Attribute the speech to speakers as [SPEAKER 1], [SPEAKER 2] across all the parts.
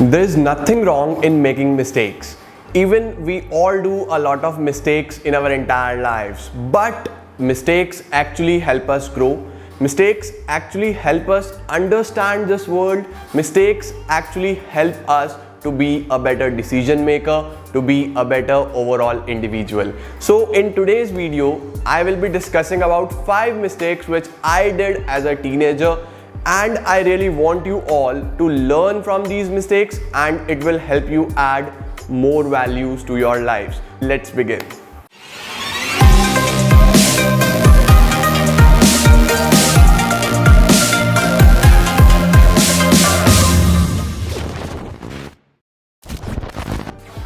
[SPEAKER 1] There's nothing wrong in making mistakes. Even we all do a lot of mistakes in our entire lives. But mistakes actually help us grow. Mistakes actually help us understand this world. Mistakes actually help us to be a better decision maker, to be a better overall individual. So in today's video, I will be discussing about 5 mistakes which I did as a teenager, and I really want you all to learn from these mistakes, and it will help you add more values to your lives. Let's begin.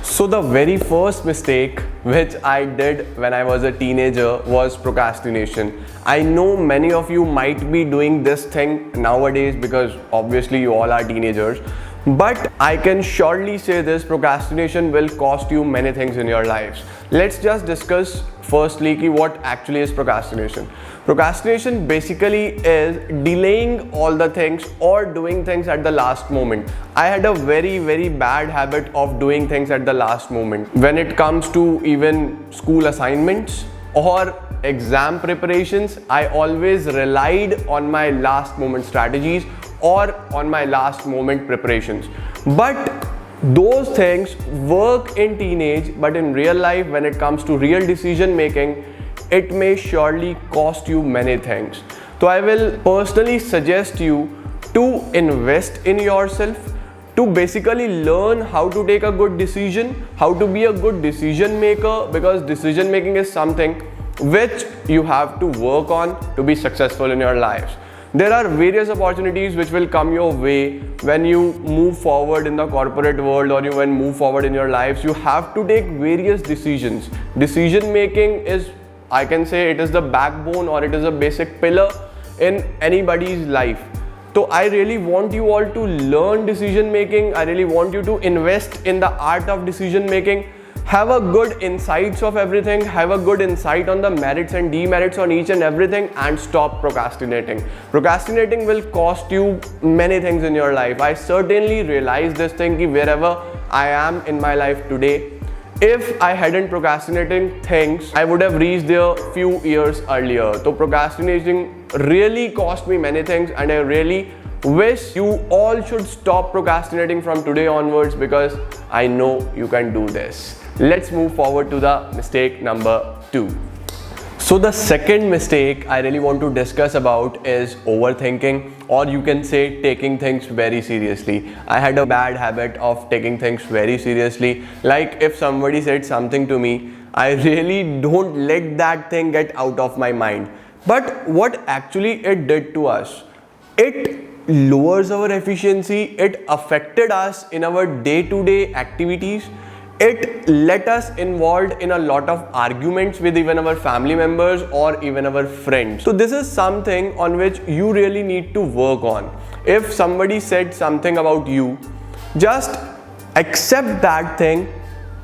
[SPEAKER 1] So the very first mistake which I did when I was a teenager was procrastination. I know many of you might be doing this thing nowadays because obviously you all are teenagers. But I can surely say this: procrastination will cost you many things in your lives. Let's just discuss firstly what actually is procrastination. Procrastination basically is delaying all the things or doing things at the last moment. I had a very bad habit of doing things at the last moment. When it comes to even school assignments or exam preparations, I always relied on my last moment strategies or on my last moment preparations. But those things work in teenage, but in real life, when it comes to real decision making, it may surely cost you many things. So I will personally suggest you to invest in yourself, to basically learn how to take a good decision, how to be a good decision maker, because decision making is something which you have to work on to be successful in your lives. There are various opportunities which will come your way when you move forward in the corporate world, or when you move forward in your lives. You have to take various decisions. Decision making is, I can say, it is the backbone, or it is a basic pillar in anybody's life. So I really want you all to learn decision making. I really want you to invest in the art of decision making. Have a good insights of everything, have a good insight on the merits and demerits on each and everything, and stop procrastinating. Procrastinating will cost you many things in your life. I certainly realize this thing ki wherever I am in my life today, if I hadn't procrastinating things, I would have reached there few years earlier. So procrastinating really cost me many things, and I really wish you all should stop procrastinating from today onwards, because I know you can do this. Let's move forward to the mistake number 2. So the second mistake I really want to discuss about is overthinking, or you can say taking things very seriously. I had a bad habit of taking things very seriously. Like if somebody said something to me, I really don't let that thing get out of my mind. But what actually it did to us, it lowers our efficiency, it affected us in our day-to-day activities. It let us involved in a lot of arguments with even our family members or even our friends. So this is something on which you really need to work on. If somebody said something about you, just accept that thing,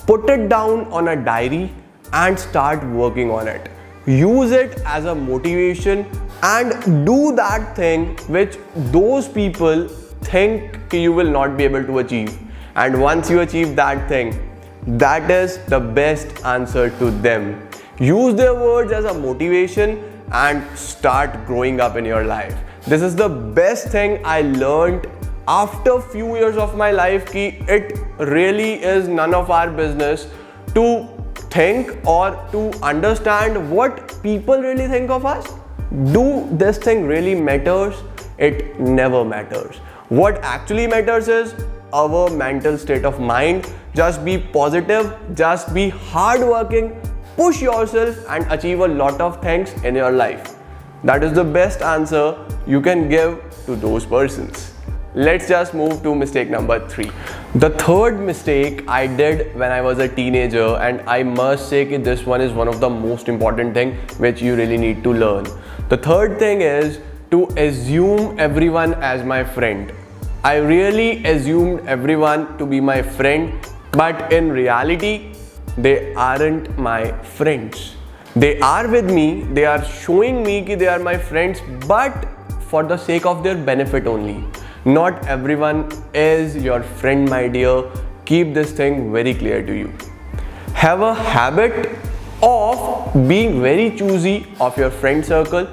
[SPEAKER 1] put it down on a diary and start working on it. Use it as a motivation and do that thing which those people think you will not be able to achieve. And once you achieve that thing, that is the best answer to them. Use their words as a motivation and start growing up in your life. This is the best thing I learned after few years of my life, ki it really is none of our business to think or to understand what people really think of us. Do this thing really matters? It never matters. What actually matters is our mental state of mind. Just be positive, just be hardworking, push yourself and achieve a lot of things in your life. That is the best answer you can give to those persons. Let's just move to mistake number 3. The third mistake I did when I was a teenager, and I must say that this one is one of the most important thing which you really need to learn. The third thing is to assume everyone as my friend. I really assumed everyone to be my friend, but in reality, they aren't my friends. They are with me, they are showing me that they are my friends, but for the sake of their benefit only. Not everyone is your friend, my dear. Keep this thing very clear to you. Have a habit of being very choosy of your friend circle.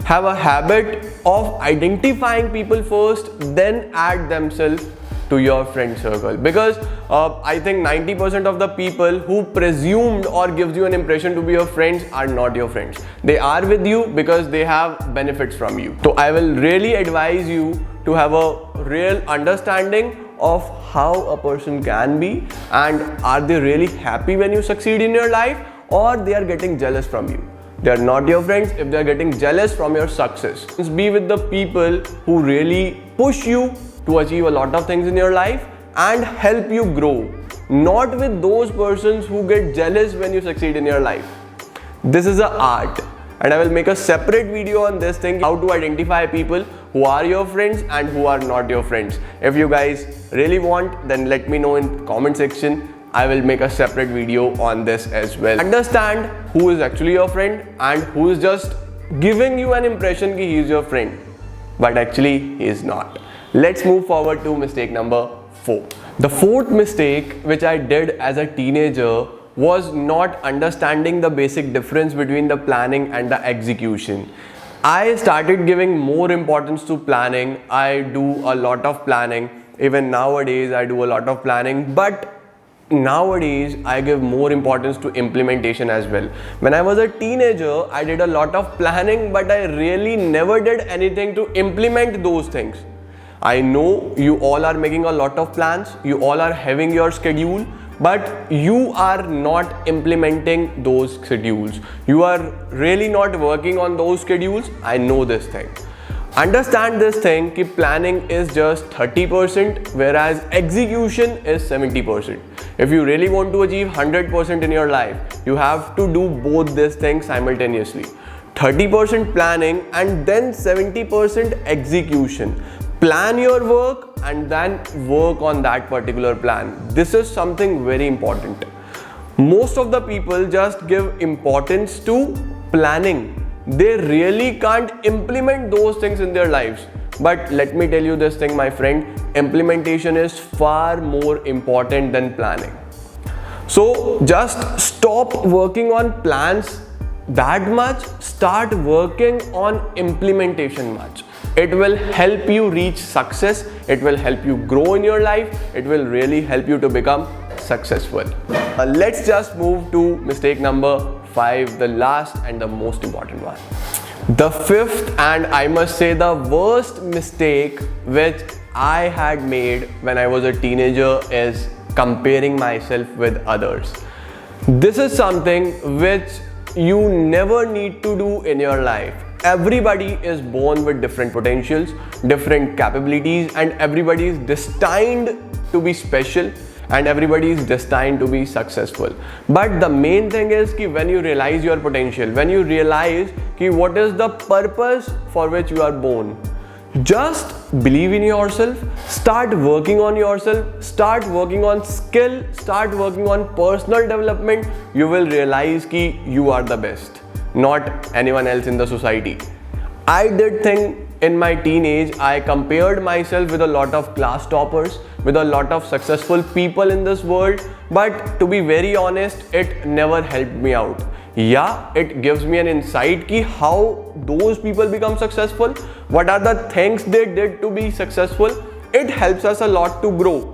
[SPEAKER 1] Have a habit of identifying people first, then add themselves to your friend circle, because I think 90% of the people who presumed or gives you an impression to be your friends are not your friends. They are with you because they have benefits from you. So I will really advise you to have a real understanding of how a person can be, and are they really happy when you succeed in your life, or they are getting jealous from you. They are not your friends if they are getting jealous from your success. Be with the people who really push you to achieve a lot of things in your life and help you grow, not with those persons who get jealous when you succeed in your life. This is an art, and I will make a separate video on this thing, how to identify people who are your friends and who are not your friends. If you guys really want, then let me know in comment section. I will make a separate video on this as well. Understand who is actually your friend and who is just giving you an impression that he is your friend, but actually he is not. Let's move forward to mistake number 4. The fourth mistake which I did as a teenager was not understanding the basic difference between the planning and the execution. I started giving more importance to planning. I do a lot of planning. Even nowadays I do a lot of planning, but nowadays I give more importance to implementation as well. When I was a teenager, I did a lot of planning, but I really never did anything to implement those things. I know you all are making a lot of plans, you all are having your schedule, but you are not implementing those schedules. You are really not working on those schedules. I know this thing. Understand this thing, that planning is just 30%, whereas execution is 70%. If you really want to achieve 100% in your life, you have to do both these things simultaneously. 30% planning and then 70% execution. Plan your work and then work on that particular plan. This is something very important. Most of the people just give importance to planning. They really can't implement those things in their lives. But let me tell you this thing, my friend, implementation is far more important than planning. So just stop working on plans that much, start working on implementation much. It will help you reach success, it will help you grow in your life, it will really help you to become successful. Let's just move to mistake number 5, the last and the most important one. The fifth, and I must say the worst mistake which I had made when I was a teenager, is comparing myself with others. This is something which you never need to do in your life. Everybody is born with different potentials, different capabilities, and everybody is destined to be special, and everybody is destined to be successful. But the main thing is that when you realize your potential, when you realize what is the purpose for which you are born, just believe in yourself, start working on yourself, start working on skill, start working on personal development. You will realize that you are the best, not anyone else in the society. I did think in my teenage, I compared myself with a lot of class toppers, with a lot of successful people in this world, but to be very honest, it never helped me out. Yeah, it gives me an insight ki how those people become successful, what are the things they did to be successful. It helps us a lot to grow.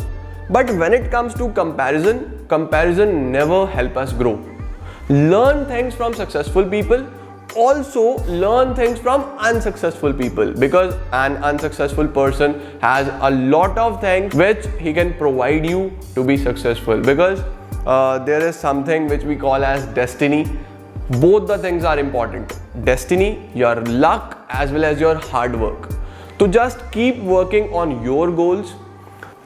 [SPEAKER 1] But when it comes to comparison never helps us grow. Learn things from successful people, also learn things from unsuccessful people, because an unsuccessful person has a lot of things which he can provide you to be successful, because there is something which we call as destiny. Both the things are important. Destiny, your luck, as well as your hard work. So just keep working on your goals,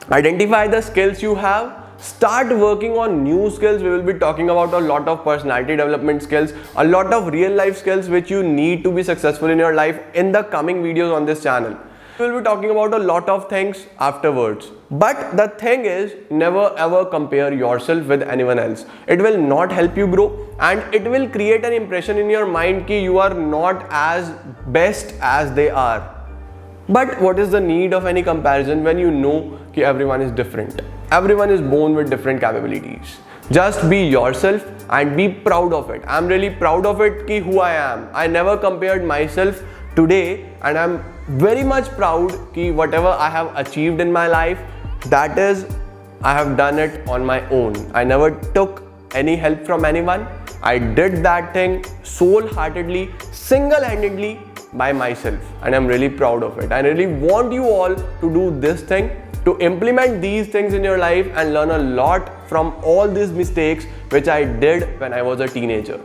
[SPEAKER 1] identify the skills you have, start working on new skills. We will be talking about a lot of personality development skills, a lot of real life skills which you need to be successful in your life in the coming videos on this channel. We will be talking about a lot of things afterwards. But the thing is, never ever compare yourself with anyone else. It will not help you grow, and it will create an impression in your mind that you are not as best as they are. But what is the need of any comparison when you know that everyone is different? Everyone is born with different capabilities. Just be yourself and be proud of it. I'm really proud of it ki who I am. I never compared myself today, and I'm very much proud ki whatever I have achieved in my life, that is, I have done it on my own. I never took any help from anyone. I did that thing soul-heartedly, single-handedly by myself, and I'm really proud of it. I really want you all to do this thing, to implement these things in your life and learn a lot from all these mistakes which I did when I was a teenager.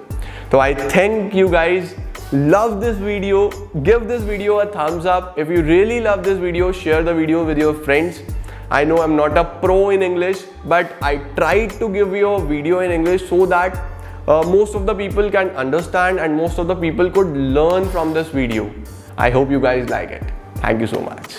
[SPEAKER 1] So I think you guys love this video. Give this video a thumbs up. If you really love this video, share the video with your friends. I know I'm not a pro in English, but I tried to give you a video in English so that most of the people can understand and most of the people could learn from this video. I hope you guys like it. Thank you so much.